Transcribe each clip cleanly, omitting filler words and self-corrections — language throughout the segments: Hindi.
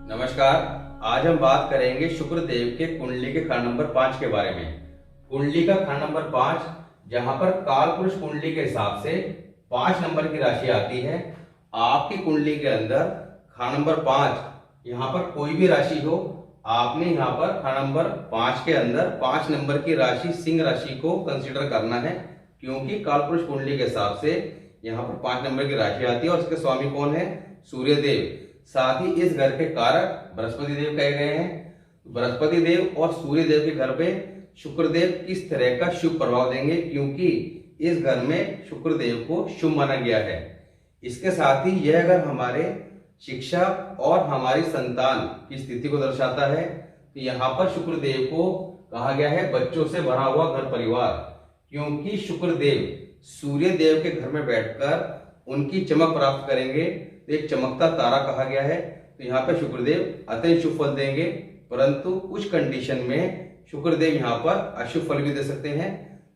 नमस्कार। आज हम बात करेंगे शुक्र देव के कुंडली के खंड नंबर 5 के बारे में। कुंडली का खंड नंबर 5, जहां पर काल पुरुष कुंडली के हिसाब से 5 नंबर की राशि आती है। आपकी कुंडली के अंदर खंड नंबर 5, यहाँ पर कोई भी राशि हो, आपने यहाँ पर खंड नंबर 5 के अंदर 5 नंबर की राशि सिंह राशि को कंसिडर करना है, क्योंकि काल पुरुष कुंडली के हिसाब से यहाँ पर 5 नंबर की राशि आती है और इसके स्वामी कौन है? सूर्य देव। साथ ही इस घर के कारक बृहस्पति देव कहे गए हैं। बृहस्पति देव और सूर्य देव के घर पे शुक्र देव किस तरह का शुभ प्रभाव देंगे, क्योंकि इस घर में शुक्र देव को शुभ माना गया है। इसके साथ ही यह घर हमारे शिक्षा और हमारी संतान की स्थिति को दर्शाता है। तो यहाँ पर शुक्र देव को कहा गया है बच्चों से भरा हुआ घर परिवार, क्योंकि शुक्र देव सूर्य देव के घर में बैठकर उनकी चमक प्राप्त करेंगे। तो एक चमकता तारा कहा गया है। तो यहाँ पे शुक्रदेव अत्यंत शुभ फल देंगे, परंतु कुछ कंडीशन में शुक्रदेव यहाँ पर अशुभ फल भी दे सकते हैं।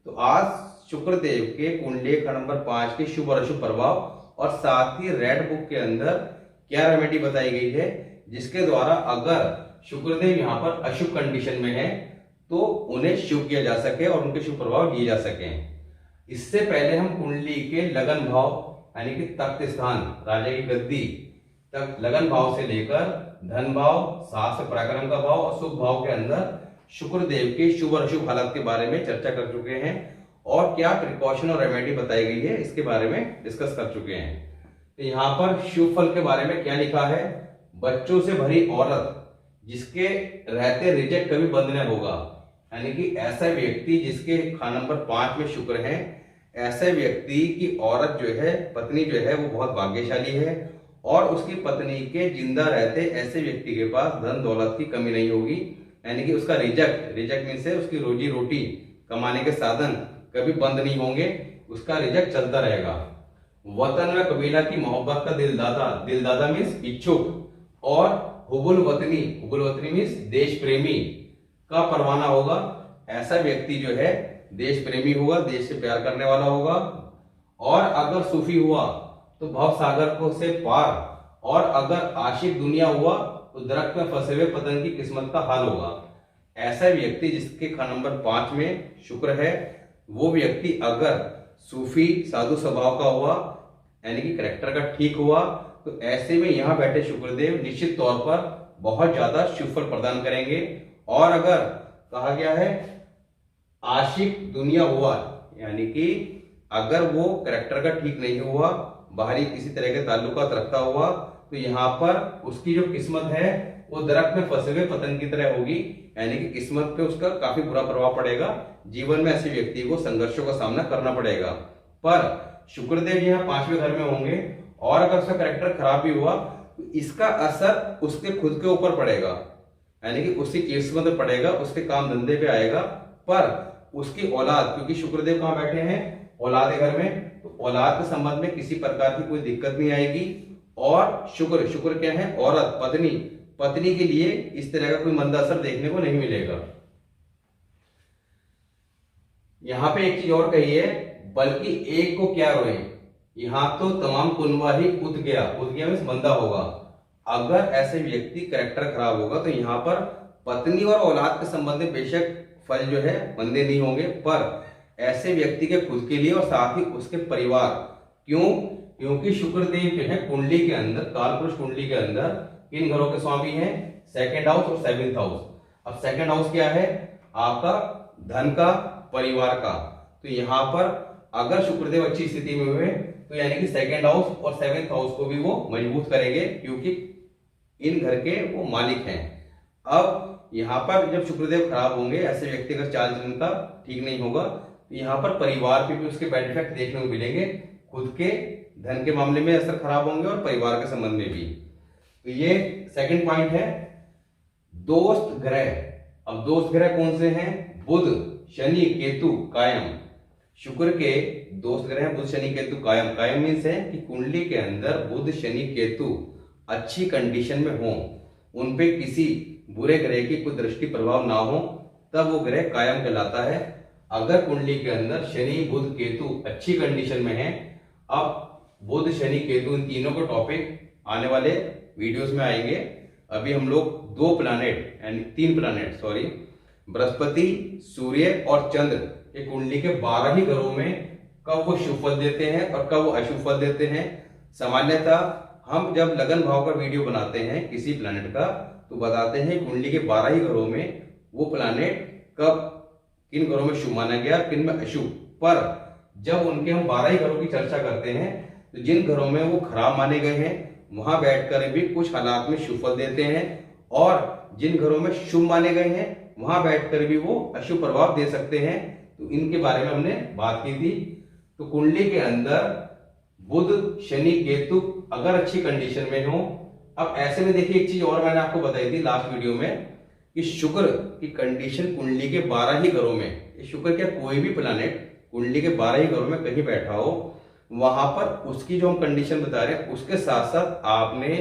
तो आज शुक्रदेव के कुंडली खंड नंबर 5 के शुभ और अशुभ प्रभाव और साथ ही रेड बुक के अंदर क्या रेमेडी बताई गई है, जिसके द्वारा अगर शुक्रदेव यहाँ पर अशुभ कंडीशन में है तो उन्हें शुभ किया जा सके और उनके शुभ प्रभाव दिए जा सके। इससे पहले हम कुंडली के लगन भाव यानी कि तख्त स्थान, राजा की गद्दी तक लगन भाव से लेकर धन भाव, साहस पराक्रम का भाव और शुभ भाव के अंदर शुक्र देव के शुभ और अशुभ हालत के बारे में चर्चा कर चुके हैं और क्या प्रिकॉशन और रेमेडी बताई गई है इसके बारे में डिस्कस कर चुके हैं। तो यहाँ पर शुभ फल के बारे में क्या लिखा है? बच्चों से भरी औरत जिसके रहते रिजेक्ट कभी बंद न होगा, यानी कि ऐसा व्यक्ति जिसके खान नंबर 5 में शुक्र है, ऐसे व्यक्ति की औरत जो है, पत्नी जो है, वो बहुत भाग्यशाली है और उसकी पत्नी के जिंदा रहते ऐसे व्यक्ति के पास धन दौलत की कमी नहीं होगी। यानी कि उसका रिजक मीन से उसकी रोजी रोटी कमाने के साधन कभी बंद नहीं होंगे, उसका रिजक चलता रहेगा। वतन व कबीला की मोहब्बत का दिलदादा मीन्स इच्छुक, और हुबुल वतनी मीन्स देश प्रेमी का परवाना होगा। ऐसा व्यक्ति जो है देश प्रेमी होगा, देश से प्यार करने वाला होगा। और अगर सूफी हुआ तो भव सागर को से पार, और अगर आशिक दुनिया हुआ तो दरख्त में फंसे हुए पतंग की किस्मत का हाल होगा। ऐसा व्यक्ति जिसके खंड नंबर 5 में शुक्र है, वो व्यक्ति अगर सूफी साधु स्वभाव का हुआ, यानी कि करेक्टर का ठीक हुआ, तो ऐसे में यहाँ बैठे शुक्रदेव निश्चित तौर पर बहुत ज्यादा शुभ फल प्रदान करेंगे। और अगर कहा गया है आशिक दुनिया हुआ, यानी कि अगर वो करेक्टर का ठीक नहीं हुआ, बाहरी किसी तरह के ताल्लुकात रखता हुआ, तो यहाँ पर उसकी जो किस्मत है वो दरख्त में फंसे हुए पतंग की तरह होगी, यानी कि किस्मत पे उसका काफी बुरा प्रभाव पड़ेगा। जीवन में ऐसे व्यक्ति को संघर्षों का सामना करना पड़ेगा। पर शुक्रदेव यहाँ 5वें घर में होंगे और अगर उसका करेक्टर खराब भी हुआ तो इसका असर उसके खुद के ऊपर पड़ेगा, यानी कि उसकी किस्मत में पड़ेगा, उसके काम धंधे पे आएगा। पर उसकी औलाद, क्योंकि शुक्रदेव कहाँ बैठे हैं? औलाद घर में, तो औलाद के संबंध में किसी प्रकार की कोई दिक्कत नहीं आएगी। और शुक्र क्या है? औरत, पत्नी के लिए इस तरह का कोई मंदा असर देखने को नहीं मिलेगा। यहाँ पे एक चीज और कही है, बल्कि एक को क्या रोए, यहाँ तो तमाम कुनवा ही उत गया मीन्स मंदा होगा। अगर ऐसे व्यक्ति करेक्टर खराब होगा तो यहाँ पर पत्नी और औलाद के संबंध में बेशक फल जो है मंदे नहीं होंगे, पर ऐसे व्यक्ति के खुद के लिए और साथ ही उसके परिवार, क्योंकि शुक्रदेव जो है कुंडली के अंदर, कालपुरुष कुंडली के अंदर इन घरों के स्वामी हैं? सेकंड हाउस और 7th हाउस। अब सेकंड हाउस क्या है? आपका धन का, परिवार का। तो यहाँ पर अगर शुक्रदेव अच्छी स्थिति में हुए तो यानी कि सेकंड हाउस और 7th हाउस को भी वो मजबूत करेंगे, क्योंकि इन घर के वो मालिक हैं। अब यहाँ पर जब शुक्रदेव खराब होंगे, ऐसे व्यक्ति का चाल चलन का ठीक नहीं होगा, तो यहाँ पर परिवार पे भी उसके बैड इफेक्ट देखने को मिलेंगे। खुद के धन के मामले में असर खराब होंगे और परिवार के संबंध में भी। तो ये सेकंड पॉइंट है। दोस्त ग्रह, अब दोस्त ग्रह कौन से हैं? बुध, शनि, केतु, कायम। शुक्र के दोस्त ग्रह बुध, शनि, केतु, कायम। कायम मीन्स है कि कुंडली के अंदर बुध, शनि, केतु अच्छी कंडीशन में हो, उनपे किसी बुरे ग्रह की कोई दृष्टि प्रभाव ना हो, तब वो ग्रह कायम कहलाता है। अगर कुंडली के अंदर शनि, बुध, केतु अच्छी कंडीशन में है, अब बुध, शनि, केतु इन तीनों को टॉपिक आने वाले वीडियोस में आएंगे, अभी हम लोग 2 प्लैनेट यानी 3 प्लैनेट सॉरी, बृहस्पति, सूर्य और चंद्र ये कुंडली के 12 ही घरों में कब वो शुभ फल देते हैं और कब वो अशुभ फल देते हैं। सामान्यतः हम जब लगन भाव का वीडियो बनाते हैं किसी प्लैनेट का तो बताते हैं कुंडली के 12 ही घरों में वो प्लैनेट कब किन घरों में शुभ माना गया, किन में अशुभ। पर जब उनके हम 12 ही घरों की चर्चा करते हैं तो जिन घरों में वो खराब माने गए हैं वहां बैठकर भी कुछ हालात में शुभ फल देते हैं और जिन घरों में शुभ माने गए हैं वहां बैठकर भी वो अशुभ प्रभाव दे सकते हैं। तो इनके बारे में हमने बात की थी। तो कुंडली के अंदर बुध, शनि, केतु अगर अच्छी कंडीशन में हो, अब ऐसे में देखिए एक चीज और मैंने आपको बताई थी लास्ट वीडियो में कि शुक्र की कंडीशन कुंडली के 12 ही घरों में, शुक्र क्या कोई भी प्लैनेट कुंडली के 12 ही घरों में कहीं बैठा हो वहां पर उसकी जो हम कंडीशन बता रहे हैं उसके साथ साथ आपने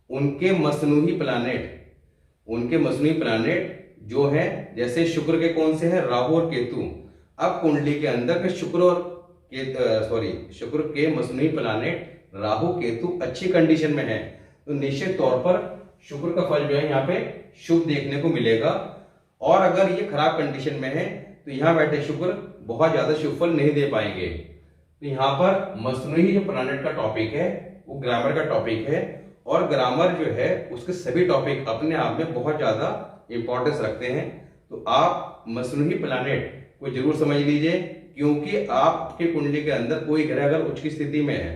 उनके मसनूही प्लैनेट जो है, जैसे शुक्र के कौन से हैं, राहु और केतु। अब कुंडली के अंदर के शुक्र के मसनूही प्लैनेट राहु केतु अच्छी कंडीशन में है तो निश्चित तौर पर शुक्र का फल जो है यहाँ पे शुभ देखने को मिलेगा। और अगर ये खराब कंडीशन में है तो यहाँ बैठे शुक्र बहुत ज्यादा शुभ फल नहीं दे पाएंगे। तो यहाँ पर मसनूही जो प्लैनेट का टॉपिक है वो ग्रामर का टॉपिक है और ग्रामर जो है उसके सभी टॉपिक अपने आप में बहुत ज्यादा इंपॉर्टेंस रखते हैं। तो आप मसनूही प्लैनेट को जरूर समझ लीजिए क्योंकि आपके कुंडली के अंदर कोई ग्रह अगर उच्च की स्थिति में है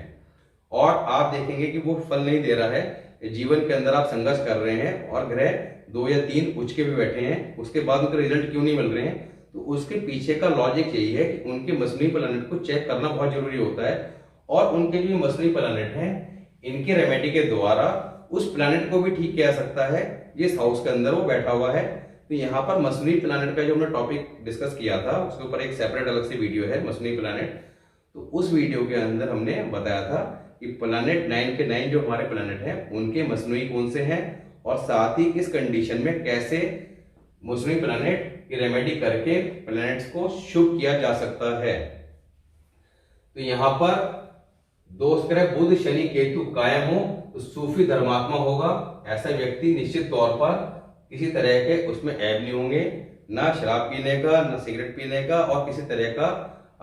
और आप देखेंगे कि वो फल नहीं दे रहा है, जीवन के अंदर आप संघर्ष कर रहे हैं और ग्रह 2 या 3 उच्च के भी बैठे हैं, उसके बाद उनके रिजल्ट क्यों नहीं मिल रहे हैं, तो उसके पीछे का लॉजिक यही है कि उनके मसनूही प्लैनेट को चेक करना बहुत जरूरी होता है। और उनके जो मसनूही प्लैनेट हैं इनके रेमेडी के द्वारा उस प्लैनेट को भी ठीक किया जा सकता है जिस हाउस के अंदर वो बैठा हुआ है। तो यहाँ पर मसनूही प्लैनेट का जो हमने टॉपिक डिस्कस किया था उसके ऊपर एक सेपरेट अलग से वीडियो है मसनूही प्लैनेट। तो उस वीडियो के अंदर हमने बताया था कि प्लैनेट 9 के 9 जो हमारे प्लैनेट हैं उनके मसनूही कौन से हैं और साथ ही इस कंडीशन में कैसे मसनूही प्लैनेट की रेमेडी करके प्लैनेट्स को शुभ किया जा सकता है। तो यहाँ पर दोस्त ग्रह बुध, शनि, केतु कायम हो तो सूफी धर्मात्मा होगा। ऐसा व्यक्ति निश्चित तौर पर किसी तरह के उसमें ऐब नहीं होंगे, ना शराब पीने का, ना सिगरेट पीने का और किसी तरह का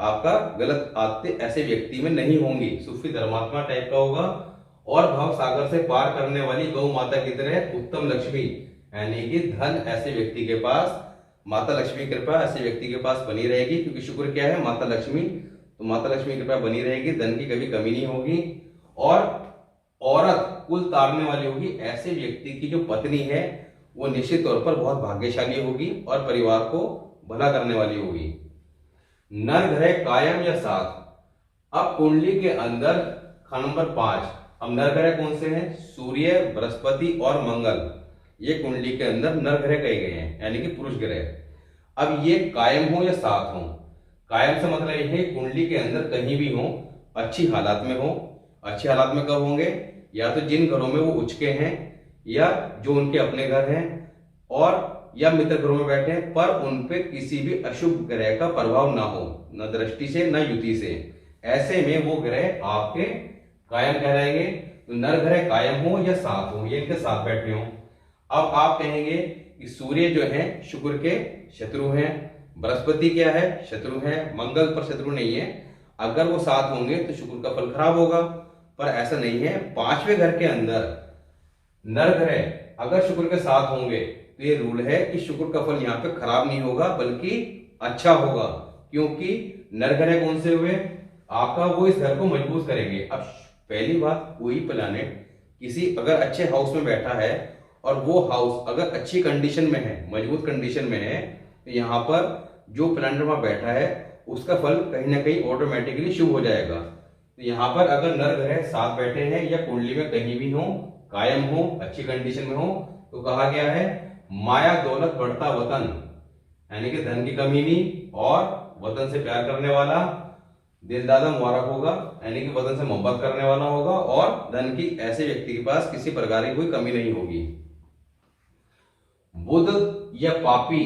आपका गलत आदतें ऐसे व्यक्ति में नहीं होंगी। सूफी धर्मात्मा टाइप का होगा और भाव सागर से पार करने वाली गौ माता की तरह उत्तम लक्ष्मी यानी कि धन ऐसे व्यक्ति के पास, माता लक्ष्मी कृपा ऐसे व्यक्ति के पास बनी रहेगी क्योंकि शुक्र क्या है, माता लक्ष्मी। तो माता लक्ष्मी कृपा बनी रहेगी, धन की कभी कमी नहीं होगी और औरत कुल तारने वाली होगी। ऐसे व्यक्ति की जो पत्नी है वो निश्चित तौर पर बहुत भाग्यशाली होगी और परिवार को भला करने वाली होगी। नर ग्रह कायम या साथ। अब कुंडली के अंदर खाना नंबर 5 अब नर ग्रह कौन से हैं, सूर्य, बृहस्पति और मंगल। ये कुंडली के अंदर नर ग्रह कहे गए हैं यानी कि पुरुष ग्रह। अब ये कायम हो या साथ हो। कायम से मतलब यह है कुंडली के अंदर कहीं भी हो, अच्छी हालात में हो। अच्छी हालात में कब होंगे, या तो जिन घरों में वो उच्च के हैं या जो उनके अपने घर हैं और या मित्र घरों में बैठे हैं पर उन पे किसी भी अशुभ ग्रह का प्रभाव ना हो, न दृष्टि से न युति से। ऐसे में वो ग्रह आपके कायम कहलाएंगे। तो नर ग्रह कायम हो या साथ हो, ये इनके साथ बैठे हो। अब आप कहेंगे कि सूर्य जो है शुक्र के शत्रु हैं, बृहस्पति क्या है, शत्रु है, मंगल पर शत्रु नहीं है। अगर वो साथ होंगे तो शुक्र का फल खराब होगा, पर ऐसा नहीं है। 5वें घर के अंदर नर ग्रह अगर शुक्र के साथ होंगे तो ये रूल है कि शुक्र का फल यहाँ पे खराब नहीं होगा बल्कि अच्छा होगा, क्योंकि नर ग्रह कौन से हुए आपका, वो इस घर को मजबूत करेंगे। अब पहली बात, कोई प्लैनेट किसी अगर अच्छे हाउस में बैठा है और वो हाउस अगर अच्छी कंडीशन में है, मजबूत कंडीशन में है, तो यहाँ पर जो प्लैनेट वहां बैठा है उसका फल कहीं ना कहीं ऑटोमेटिकली शुभ हो जाएगा। तो यहाँ पर अगर नर ग्रह साथ बैठे हैं या कुंडली में कहीं भी हो, कायम हो, अच्छी कंडीशन में हो, तो कहा गया है माया दौलत बढ़ता वतन, यानी कि धन की कमी नहीं और वतन से प्यार करने वाला, दिलदादा मुबारक होगा, यानी कि वतन से मोहब्बत करने वाला होगा और धन की ऐसे व्यक्ति के पास किसी प्रकार की कोई कमी नहीं होगी। बुध या पापी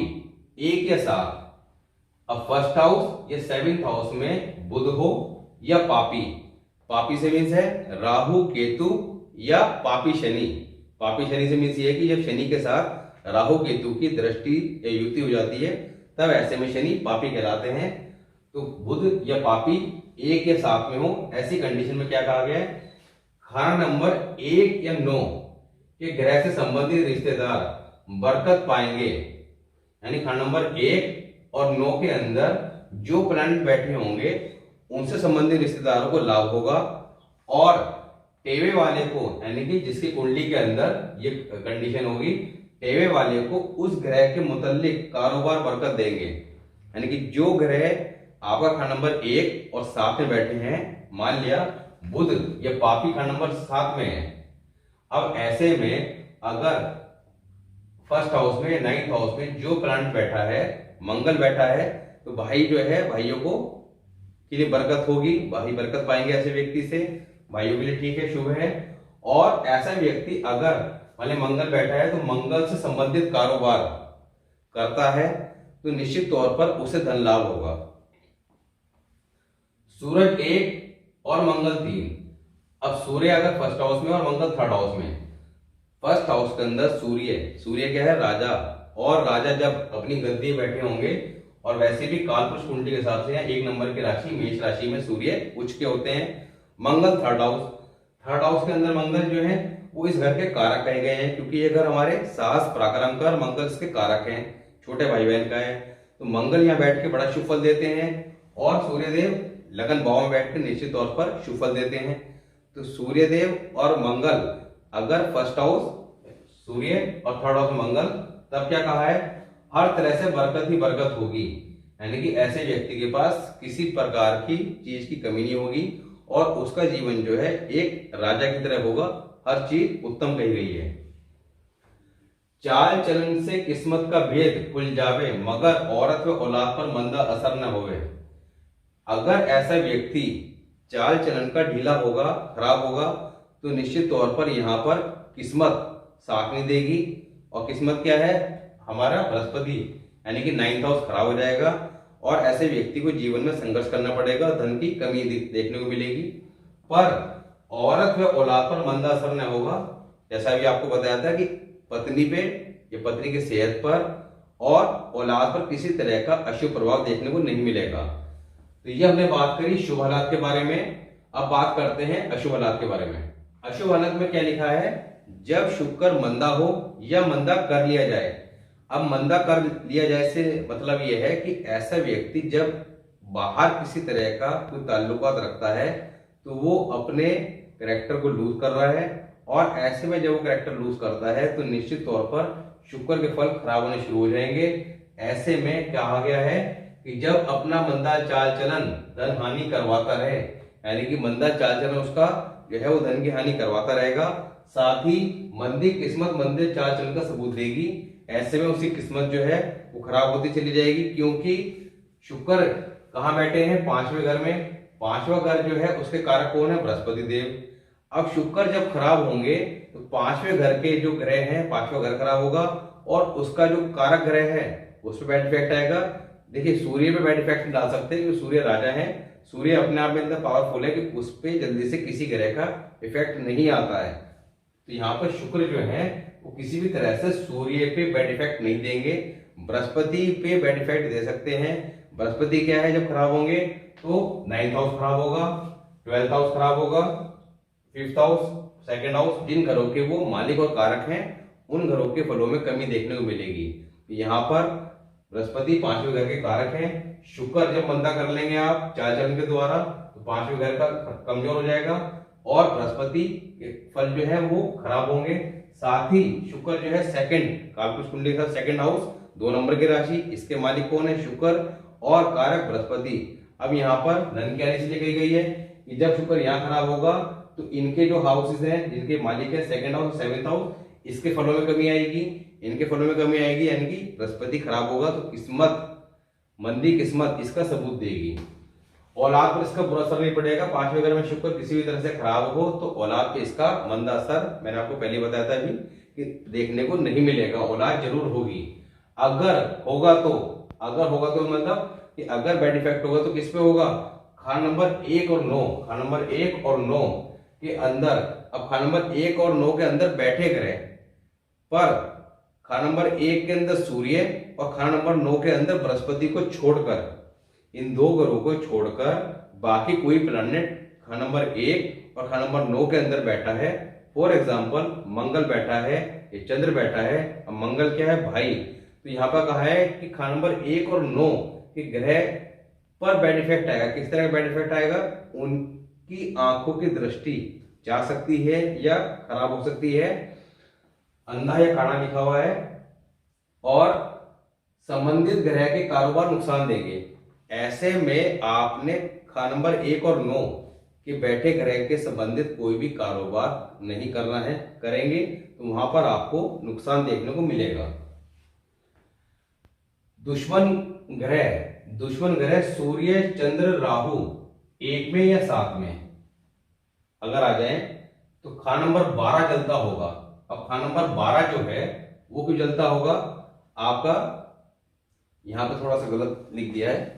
एक या साथ। अब फर्स्ट हाउस या 7th हाउस में बुध हो या पापी, पापी से मीन्स है राहु केतु या पापी शनि, पापी शनि से मीन्स ये है कि जब शनि के साथ राहु केतु की दृष्टि या युति हो जाती है तब ऐसे में शनि पापी कहलाते हैं। तो बुध या पापी एक या सात में हो, ऐसी कंडीशन में क्या कहा गया है, खाना नंबर 1 या 9 के ग्रह से संबंधित रिश्तेदार बरकत पाएंगे। यानी खाना नंबर 1 और 9 के अंदर जो प्लैनेट बैठे होंगे उनसे संबंधित रिश्तेदारों को लाभ होगा, और टेवे वाले को यानी कि जिसकी कुंडली के अंदर ये कंडीशन होगी, टेवे वाले को उस ग्रह के मुतालिक कारोबार बरकत देंगे। यानी कि जो ग्रह आपका खाना नंबर 1 और 7 में बैठे हैं, मान लिया बुध या पापी खाना नंबर 7 में है, अब ऐसे में अगर फर्स्ट हाउस में, 9th हाउस में जो प्लैनेट बैठा है, मंगल बैठा है, तो भाई जो है भाइयों को के लिए बरकत होगी, भाई बरकत पाएंगे ऐसे व्यक्ति से, भाइयों के लिए ठीक है, शुभ है। और ऐसा व्यक्ति अगर मान मंगल बैठा है तो मंगल से संबंधित कारोबार करता है तो निश्चित तौर पर उसे धन लाभ होगा। सूरज 1 और मंगल 3, अब सूर्य अगर फर्स्ट हाउस में और मंगल थर्ड हाउस में, फर्स्ट हाउस के अंदर सूर्य क्या है, राजा, और राजा जब अपनी गद्दी बैठे होंगे, और वैसे भी कालपुरुष कुंडली के हिसाब से 1 नंबर की राशि मेष राशि में सूर्य उच्च के होते हैं। मंगल थर्ड हाउस के अंदर मंगल जो है वो इस घर के कारक कहे गए हैं, क्योंकि ये घर हमारे साहस पराक्रम का और मंगल इसके कारक हैं, छोटे भाई बहन का है। तो मंगल यहाँ बैठ के बड़ा शुभ फल देते हैं, और सूर्यदेव लगन भाव में बैठ के निश्चित तौर पर शुभ फल देते हैं। तो सूर्यदेव और मंगल अगर फर्स्ट हाउस सूर्य और थर्ड हाउस मंगल, तब क्या कहा है, हर तरह से बरकत ही बरकत होगी। यानी कि ऐसे व्यक्ति के पास किसी प्रकार की चीज की कमी नहीं होगी, और उसका जीवन जो है एक राजा की तरह होगा, हर चीज उत्तम कही गई है। चाल चलन से किस्मत का भेद खुल जावे, मगर औरत व औलाद पर मंदा असर न होवे। अगर ऐसा व्यक्ति चाल चलन का ढीला होगा, खराब होगा, तो निश्चित तौर पर यहाँ पर किस्मत साथ नहीं देगी। और किस्मत क्या है, हमारा बृहस्पति, यानी कि 9th हाउस खराब हो जाएगा, और ऐसे व्यक्ति को जीवन में संघर्ष करना पड़ेगा, धन की कमी देखने को मिलेगी। पर औरत व औलाद पर मंदा असर न होगा, जैसा अभी आपको बताया था कि पत्नी पे या पत्नी की सेहत पर और औलाद पर किसी तरह का अशुभ प्रभाव देखने को नहीं मिलेगा। तो ये हमने बात करी शुभ हालात के बारे में। अब बात करते हैं अशुभ हालात के बारे में। अशुभ हालात में क्या लिखा है, जब शुक्र मंदा हो या मंदा कर लिया जाए। अब मंदा कर लिया जाए से मतलब यह है कि ऐसा व्यक्ति जब बाहर किसी तरह का कोई ताल्लुकात रखता है तो वो अपने कैरेक्टर को लूज कर रहा है, और ऐसे में जब वो कैरेक्टर लूज करता है तो निश्चित तौर पर शुक्र के फल खराब होने शुरू हो जाएंगे। ऐसे में कहा गया है कि जब अपना मंदा चाल चलन धन हानि करवाता रहे, यानी कि मंदा चाल चलन उसका जो है वो धन की हानि करवाता रहेगा, साथ ही मंदी किस्मत मंदे चाल चलन का सबूत देगी। ऐसे में उसकी किस्मत जो है वो खराब होती चली जाएगी, क्योंकि शुक्र कहाँ बैठे हैं, 5वें घर में। 5वां घर जो है उसके कारक कौन है, बृहस्पति देव। अब शुक्र जब खराब होंगे तो 5वें घर के जो ग्रह हैं, 5वां घर खराब होगा, और उसका जो कारक ग्रह है उस पर बैड इफेक्ट आएगा। देखिए सूर्य पे बैड इफेक्ट डाल सकते हैं, क्योंकि सूर्य राजा है, सूर्य अपने आप में इतना पावरफुल है कि उस पर जल्दी से किसी ग्रह का इफेक्ट नहीं आता है। तो यहाँ पर शुक्र जो है वो किसी भी तरह से सूर्य पे बैड इफेक्ट नहीं देंगे, बृहस्पति पे बैड इफेक्ट दे सकते हैं। बृहस्पति क्या है, जब खराब होंगे तो 9th हाउस खराब होगा, 12th हाउस खराब होगा, 5th हाउस, 2nd हाउस, जिन घरों के वो मालिक और कारक हैं उन घरों के फलों में कमी देखने को मिलेगी। यहाँ पर बृहस्पति 5वें घर के कारक हैं। शुक्र जब मंदा कर लेंगे आप चाल चलन के द्वारा तो 5वें घर का कमजोर हो जाएगा, और बृहस्पति के फल जो है वो खराब होंगे। साथ ही शुक्र जो है कालपुरुष कुंडली का 2nd हाउस, 2 नंबर की राशि, इसके मालिक कौन है, शुक्र, और कारक बृहस्पति। अब यहाँ पर धन की हानि इसलिए कही गई है कि जब शुक्र यहाँ खराब होगा तो इनके जो हाउसेस हैं जिनके मालिक है 2nd हाउस, 7th हाउस, इसके फलों में कमी आएगी, इनके फलों में कमी आएगी, यानी कि बृहस्पति खराब होगा तो किस्मत, मंदी किस्मत इसका सबूत देगी। औलाद पर इसका बुरा असर नहीं पड़ेगा। 5वें घर में शुक्र किसी भी तरह से खराब हो तो औलाद पे इसका मंदा असर, मैंने आपको पहले बताया था अभी, कि देखने को नहीं मिलेगा। औलाद जरूर होगी, अगर होगा तो मतलब कि अगर बैड इफेक्ट होगा तो किस पे होगा, खान नंबर 1 और 9, खान नंबर 1 और 9 के अंदर अब खाना नंबर 1 और 9 के अंदर बैठे ग्रह, पर खाना नंबर 1 के अंदर सूर्य और खाना नंबर 9 के अंदर बृहस्पति को छोड़कर, इन दो ग्रहों को छोड़कर बाकी कोई प्लैनेट खाना नंबर 1 और खाना नंबर 9 के अंदर बैठा है। फॉर एग्जाम्पल मंगल बैठा है, ये चंद्र बैठा है। अब मंगल क्या है भाई, तो यहाँ पर कहा है कि खाना नंबर 1 और 9 के ग्रह पर बैड इफेक्ट आएगा। किस तरह का बैड इफेक्ट आएगा, उनकी आंखों की दृष्टि जा सकती है या खराब हो सकती है, अंधा या काना लिखा हुआ है, और संबंधित ग्रह के कारोबार नुकसान देंगे। ऐसे में आपने खाना नंबर 1 और 9 के बैठे ग्रह के संबंधित कोई भी कारोबार नहीं करना है। करेंगे तो वहां पर आपको नुकसान देखने को मिलेगा। दुश्मन ग्रह सूर्य, चंद्र, राहु 1 में या 7 में अगर आ जाए तो खाना नंबर 12 जलता होगा। अब खाना नंबर 12 जो है वो क्यों जलता होगा, आपका यहां पे थोड़ा सा गलत लिख दिया है।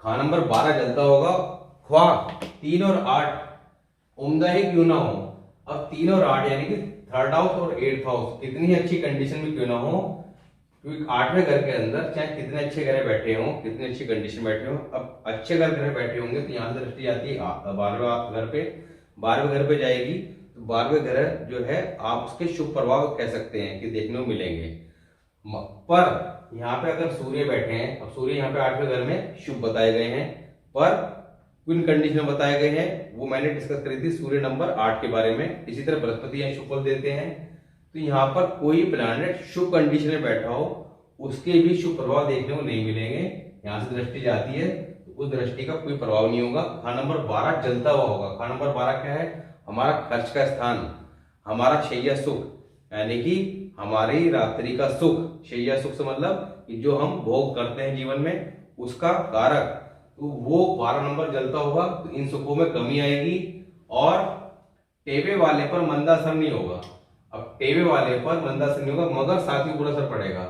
खाना नंबर 12 जलता होगा, ख्वाह 3 और 8 उम्दा ही क्यों ना हो। अब 3 और 8 यानी कि 3rd हाउस और 8th हाउस कितनी अच्छी कंडीशन में क्यों ना हो, क्योंकि 8वें घर के अंदर चाहे कितने अच्छे ग्रह बैठे हों, कितनी अच्छी कंडीशन बैठे हों, अब अच्छे ग्रह बैठे होंगे तो यहाँ से दृष्टि आती है 12वें घर पे, 12वें घर पे जाएगी तो 12वें ग्रह जो है आप उसके शुभ प्रभाव कह सकते हैं कि देखने को मिलेंगे। पर यहाँ पे अगर सूर्य बैठे हैं, अब सूर्य यहाँ पे 8वें घर में शुभ बताए गए हैं, पर किन कंडीशन बताए गए हैं वो मैंने डिस्कस करी थी सूर्य नंबर 8 के बारे में। इसी तरह बृहस्पति यहाँ शुभ फल देते हैं, तो यहाँ पर कोई प्लैनेट शुभ कंडीशन में बैठा हो उसके भी शुभ प्रभाव देखने को नहीं मिलेंगे। यहाँ से दृष्टि जाती है तो उस दृष्टि का कोई प्रभाव नहीं होगा। खाना नंबर 12 जलता हुआ होगा। खाना नंबर 12 क्या है, हमारा खर्च का स्थान, हमारा शैया सुख, यानी कि हमारी रात्रि का सुख। शैया सुख से मतलब कि जो हम भोग करते हैं जीवन में उसका कारक, तो वो 12 नंबर जलता होगा तो इन सुखों में कमी आएगी और टेबे वाले पर मंदा असर नहीं होगा। अब टेबे वाले पर मंदा असर नहीं होगा मगर साथ ही बुरा असर पड़ेगा,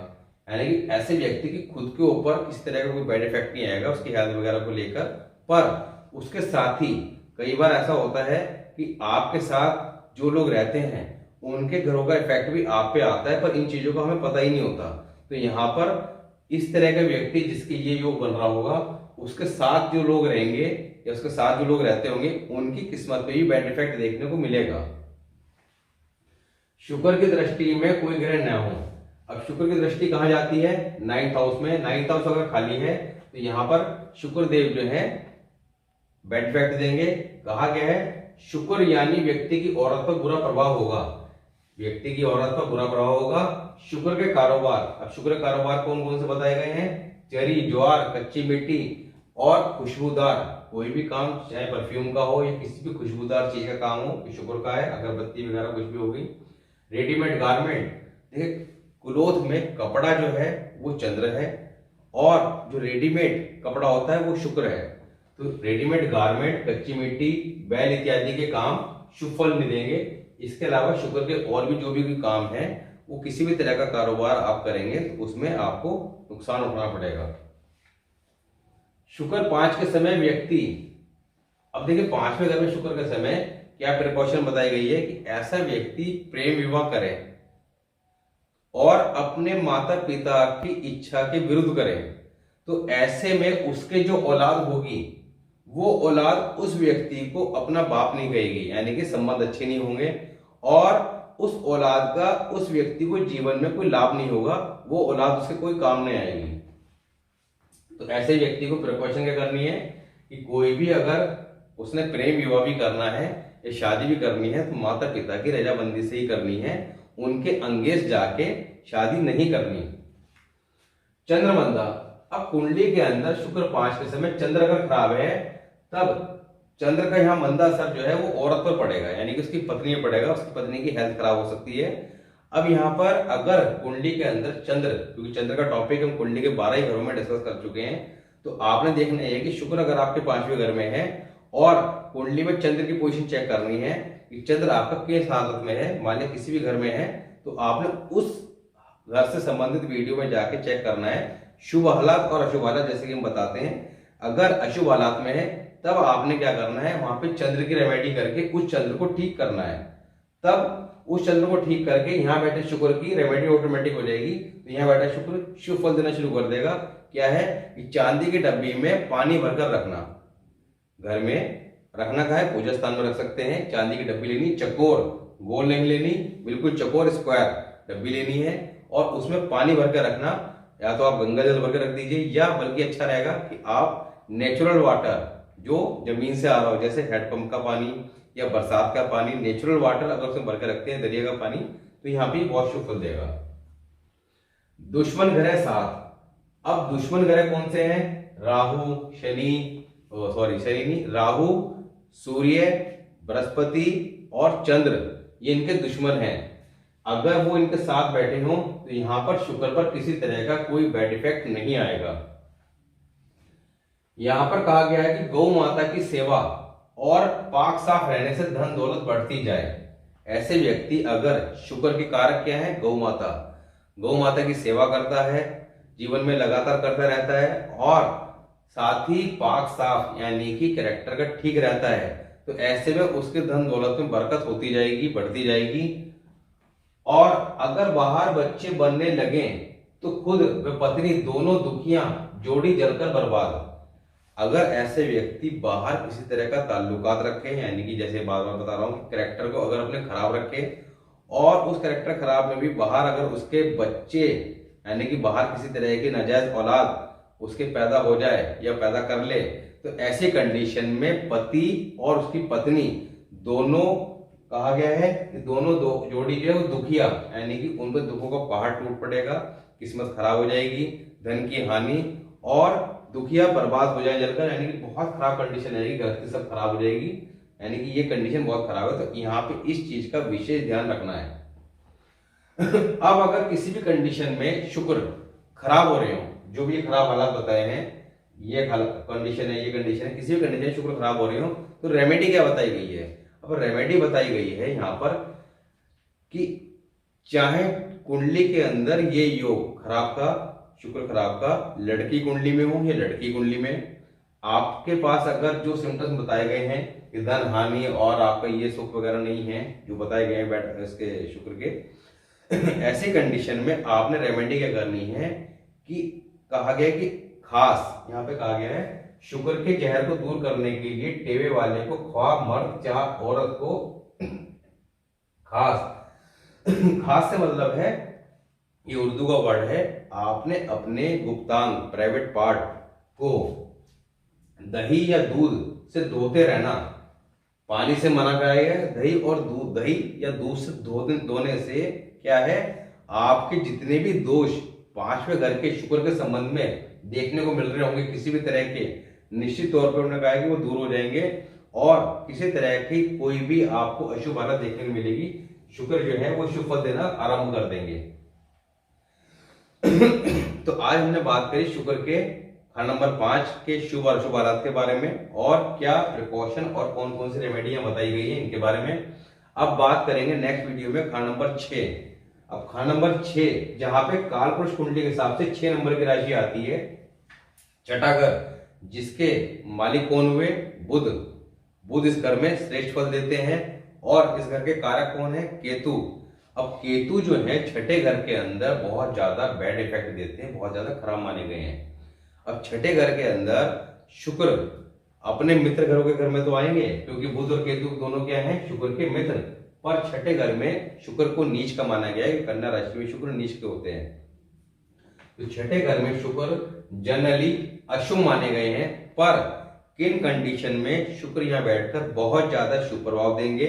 यानी कि ऐसे व्यक्ति की खुद के ऊपर किसी तरह का कोई बैड इफेक्ट नहीं आएगा उसकी हेल्थ वगैरह को लेकर, पर उसके साथ ही कई बार ऐसा होता है कि आपके साथ जो लोग रहते हैं उनके घरों का इफेक्ट भी आप पे आता है, पर इन चीजों का हमें पता ही नहीं होता। तो यहाँ पर इस तरह का व्यक्ति जिसके ये योग बन रहा होगा उसके साथ जो लोग रहेंगे या उसके साथ जो लोग रहते होंगे उनकी किस्मत पे भी बैड इफेक्ट देखने को मिलेगा। शुक्र की दृष्टि में कोई ग्रह न हो। अब शुक्र की दृष्टि कहां जाती है, 9th हाउस में। 9th हाउस अगर खाली है तो यहां पर शुक्र देव जो है बैड इफेक्ट देंगे। कहा गया है शुक्र यानी व्यक्ति की औरत पर बुरा प्रभाव होगा, व्यक्ति की औरत पर बुरा प्रभाव होगा। शुक्र के कारोबार, अब शुक्र के कारोबार कौन कौन से बताए गए हैं, चरी, ज्वार, कच्ची मिट्टी और खुशबूदार कोई भी काम, चाहे परफ्यूम का हो या किसी भी खुशबूदार चीज का काम हो, कि शुक्र का है, अगरबत्ती वगैरह कुछ भी होगी। रेडीमेड गारमेंट, देखिए क्लोथ में कपड़ा जो है वो चंद्र है और जो रेडीमेड कपड़ा होता है वो शुक्र है। तो रेडीमेड गारमेंट, कच्ची मिट्टी, बैल इत्यादि के काम शुभ फल नहीं देंगे। इसके अलावा शुक्र के और भी जो भी काम है वो किसी भी तरह का कारोबार आप करेंगे तो उसमें आपको नुकसान उठाना पड़ेगा। शुक्र 5 के समय व्यक्ति, अब देखिए 5वें घर में शुक्र के समय क्या प्रिकॉशन बताई गई है कि ऐसा व्यक्ति प्रेम विवाह करे और अपने माता पिता की इच्छा के विरुद्ध करे, तो ऐसे में उसके जो औलाद होगी वो औलाद उस व्यक्ति को अपना बाप नहीं कहेगी, यानी कि संबंध अच्छे नहीं होंगे और उस औलाद का उस व्यक्ति को जीवन में कोई लाभ नहीं होगा, वो औलाद उसके कोई काम नहीं आएगी। तो ऐसे व्यक्ति को प्रिकॉशन क्या करनी है कि कोई भी अगर उसने प्रेम विवाह भी करना है या शादी भी करनी है तो माता पिता की रजामंदी से ही करनी है, उनके अंगेज जाके शादी नहीं करनी। चंद्रमंदा, अब कुंडली के अंदर शुक्र 5 के समय चंद्र अगर खराब है तब चंद्र का यहाँ मंदा असर जो है वो औरत पर पड़ेगा, यानी कि उसकी पत्नी पर पड़ेगा, उसकी पत्नी की हेल्थ खराब हो सकती है। अब यहाँ पर अगर कुंडली के अंदर चंद्र, क्योंकि चंद्र का टॉपिक हम कुंडली के 12 ही घरों में डिस्कस कर चुके हैं, तो आपने देखना है कि शुक्र अगर आपके 5वें घर में है और कुंडली में चंद्र की पोजीशन चेक करनी है कि चंद्र आपका किस हालत में है, मान लिया किसी भी घर में है तो आपने उस घर से संबंधित वीडियो में जाके चेक करना है। शुभ हालात और अशुभ हालात जैसे कि हम बताते हैं, अगर अशुभ हालात में है तब आपने क्या करना है, वहां पे चंद्र की रेमेडी करके उस चंद्र को ठीक करना है। तब उस चंद्र को ठीक करके यहाँ बैठे शुक्र की रेमेडी ऑटोमेटिक हो जाएगी। तो यहाँ बैठा शुक्र शुभ फल देना शुरू कर देगा। क्या है कि चांदी की डब्बी में पानी भरकर रखना, घर में रखना का है, पूजा स्थान में रख सकते हैं। चांदी की डब्बी लेनी, चकोर, गोल नहीं लेनी, बिल्कुल चकोर स्क्वायर डब्बी लेनी है और उसमें पानी भर कर रखना। या तो आप गंगा जल भर कर रख दीजिए, या बल्कि अच्छा रहेगा कि आप नेचुरल वाटर जो जमीन से आ रहा हो, जैसे हेडपंप का पानी या बरसात का पानी, नेचुरल वाटर अगर उसमें भर कर रखते हैं, दरिया का पानी, तो यहाँ पे बहुत शुभ फल देगा। दुश्मन ग्रह 7। अब दुश्मन ग्रह कौन से हैं? राहु, शनि, शनि नहीं, राहु, सूर्य, बृहस्पति और चंद्र, ये इनके दुश्मन हैं। अगर वो इनके साथ बैठे हों तो यहां पर शुक्र पर किसी तरह का कोई बैड इफेक्ट नहीं आएगा। यहां पर कहा गया है कि गौ माता की सेवा और पाक साफ रहने से धन दौलत बढ़ती जाए। ऐसे व्यक्ति अगर शुक्र के कारक क्या है? गौ माता, गौ माता की सेवा करता है, जीवन में लगातार करता रहता है और साथ ही पाक साफ यानी कि कैरेक्टर का ठीक रहता है, तो ऐसे में उसके धन दौलत में बरकत होती जाएगी, बढ़ती जाएगी। और अगर बाहर बच्चे बनने लगे तो खुद व पत्नी दोनों दुखियां, जोड़ी जलकर बर्बाद। अगर ऐसे व्यक्ति बाहर किसी तरह का ताल्लुकात रखे, यानी कि जैसे बार बार बता रहा हूं, कैरेक्टर को अगर अपने खराब रखे और उस कैरेक्टर खराब में भी बाहर अगर उसके बच्चे यानी कि बाहर किसी तरह की नाजायज औलाद उसके पैदा हो जाए या पैदा कर ले, तो ऐसी कंडीशन में पति और उसकी पत्नी दोनों, कहा गया है कि दोनों जोड़ी जो है वो दुखिया, यानी कि उन पर दुखों का पहाड़ टूट पड़ेगा, किस्मत खराब हो जाएगी, धन की हानि और दुखिया बर्बाद हो जाए जलकर, यानी कि बहुत खराब कंडीशन आएगी, गृहस्थी सब खराब हो जाएगी, यानी कि ये कंडीशन बहुत खराब है। तो यहाँ पे इस चीज का विशेष ध्यान रखना है। अब अगर किसी भी कंडीशन में शुक्र खराब हो रहे हो, जो भी खराब हालात बताए हैं, ये कंडीशन है, ये कंडीशन है, किसी भी कंडीशन में शुक्र खराब हो रहे हो, तो रेमेडी क्या बताई गई है? अब रेमेडी बताई गई है यहाँ पर कि चाहे कुंडली के अंदर ये योग खराब का, शुक्र खराब का लड़की कुंडली में हो या लड़की कुंडली में, आपके पास अगर जो सिम्टम्स बताए गए हैं कि धन हानि और आपका ये सुख वगैरह नहीं है जो बताए गए हैं इसके शुक्र के, ऐसी कंडीशन में आपने रेमेडी क्या करनी है कि कहा गया कि खास, यहाँ पे कहा गया है शुक्र के जहर को दूर करने के लिए टेवे वाले को ख्वाह मर्द चाह औरत को खास खास से मतलब है, ये उर्दू का वर्ड है, आपने अपने गुप्तांग प्राइवेट पार्ट को दही या दूध से धोते रहना। पानी से मना कराया गया है, दही और दूध, दही या दूध से धोने से क्या है, आपके जितने भी दोष पांचवें घर के शुक्र के संबंध में देखने को मिल रहे होंगे किसी भी तरह के, निश्चित तौर पर उन्होंने कहा है कि वो दूर हो जाएंगे और किसी तरह की कोई भी आपको अशुभ हालत देखने को मिलेगी। शुक्र जो है वो शुभ फल देना आरंभ कर देंगे। तो आज हमने बात करी शुक्र के घर नंबर 5 के शुभ और अशुभ हालात के बारे में और क्या प्रिकॉशन और कौन कौन सी रेमेडियां बताई गई है इनके बारे में। अब बात करेंगे नेक्स्ट वीडियो में खान नंबर 6। अब खान नंबर 6 जहां पे काल पुरुष कुंडली के हिसाब से 6 नंबर की राशि आती है, छठा घर, जिसके मालिक कौन हुए? बुध। बुध इस घर में श्रेष्ठ फल देते हैं और इस घर के कारक कौन है? केतु। अब केतु जो है छठे घर के अंदर बहुत ज्यादा बैड इफेक्ट देते हैं, बहुत ज्यादा खराब माने गए हैं। अब छठे घर के अंदर शुक्र अपने मित्र घरों के घर में तो आएंगे, क्योंकि बुध और केतु दोनों क्या हैं? शुक्र के मित्र। पर छठे घर में शुक्र को नीच का माना गया है, कन्या राशि में शुक्र नीच के होते हैं। तो छठे घर में शुक्र जनरली अशुभ माने गए हैं, पर किन कंडीशन में शुक्र यहाँ बैठकर बहुत ज्यादा शुभ प्रभाव देंगे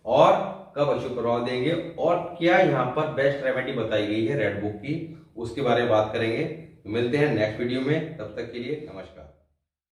और कब अशुभ प्रभाव देंगे और क्या यहाँ पर बेस्ट रेमेडी बताई गई है रेड बुक की, उसके बारे में बात करेंगे। मिलते हैं नेक्स्ट वीडियो में, तब तक के लिए नमस्कार।